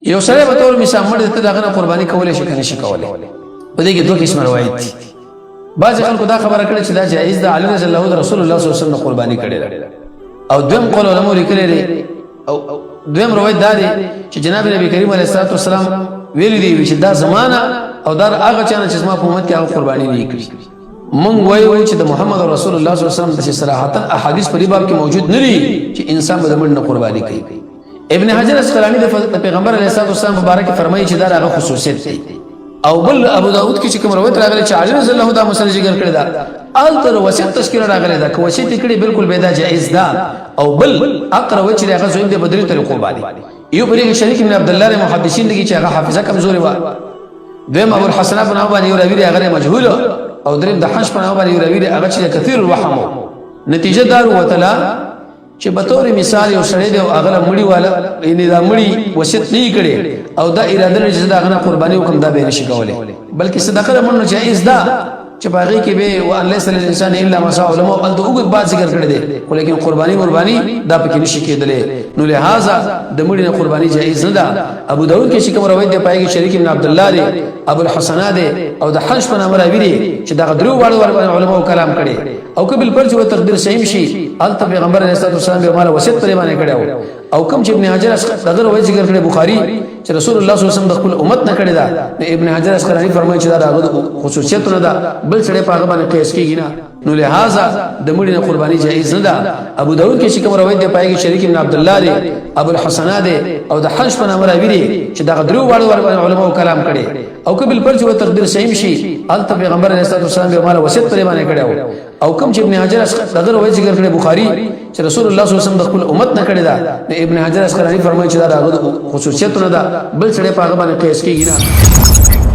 یو سره به تور مثال مړ ته دغه قرباني کولای شي کنه شي کولای په دې کې دوه قسم روایت دي بعض خلکو دا خبره کړي چې دا جایز ده علی رضی الله رسول الله صلی الله علیه وسلم قرباني کړي او دویم قول علماء لیکلي او دویم روایت دا دی چې جناب نبی کریم علیه الصلاه والسلام ویلي دی چې دا زمانہ او دا هغه چانه چې ما په امت کې هغه قرباني نه کړي مونږ وایو چې د محمد رسول الله صلی الله علیه وسلم د صراحتا احادیث په باب کې موجود نه دي چې انسان به د مړ نه قرباني کوي ابن حجر اسقلانی د پیغمبر علیه الصلاه والسلام مبارک فرمایي چې دا هغه خصوصیت دی او بل ابو داود کې چې کوم روایت راغلی چې علی رضی الله تعالی مسله ذکر کړی دا التر وصیت تشکیل راغلی دا که وصیت کړي بالکل بيدا جائز ده او بل اقرا چې هغه زویم د بدري طریقو باندې یو بری شریک ابن عبد الله محدثین دي چې هغه حافظه کمزوري و دیم ابو الحسن بن ابي یو راوی هغه مجهول او دریم د حنش بن ابي یو راوی هغه چې کثیر الوهم نتیجه دار وتلا چې به تور مثال یو سړی دی او هغه مړی والا یعنی دا مړی وصیت نه کړي او دا اراده نه چې دا غنه قرباني وکم دا به نشي کولای بلکې صدقه منو جائز ده چې باغی کې به او الله صلی الله علیه وسلم الا ما شاء علماء ال دغه بعد ذکر کړی دی لیکن قرباني دا پکې نشي کېدلې نو لہذا د مړي نه قرباني جائز نه ده ابو داود کې کوم روایت دی پایږي شریک ابن عبد الله دی ابو الحسن دی او د حنش په نامه راوی چې دا درو واړو علماء کلام کړي او کبل پر چې تقدیر صحیح شي ال پیغمبر علیه الصلاه والسلام به مال وصیت پرې باندې کړو او کوم چې ابن حجر دغه روایت ذکر کړي بخاری چې رسول الله صلی الله علیه وسلم د خپل امت نه کړی دا ابن حجر اسقلانی فرمایي چې دا هغه خصوصیت نه ده بل سره په هغه باندې قیاس کیږي نه نو لہذا د مړي نه قرباني جائز نه ده ابو داود کې کوم روایت دی پایږي شریک ابن عبد الله دی ابو الحسن دی او د حنش په نامه راوی دی چې دا درو واړو علماء کلام کړي او کبل پر چې تقدیر صحیح شي ال پیغمبر علیه الصلاه والسلام به مال وصیت پرې باندې کړو او کوم چې ابن حجر دغه روایت ذکر کړي بخاری چې رسول الله صلی الله علیه وسلم د خپل امت نه کړی دا ابن حجر اسقلانی فرمایي چې دا هغه خصوصیت نه ده بل سره په هغه باندې قیاس کیږي نه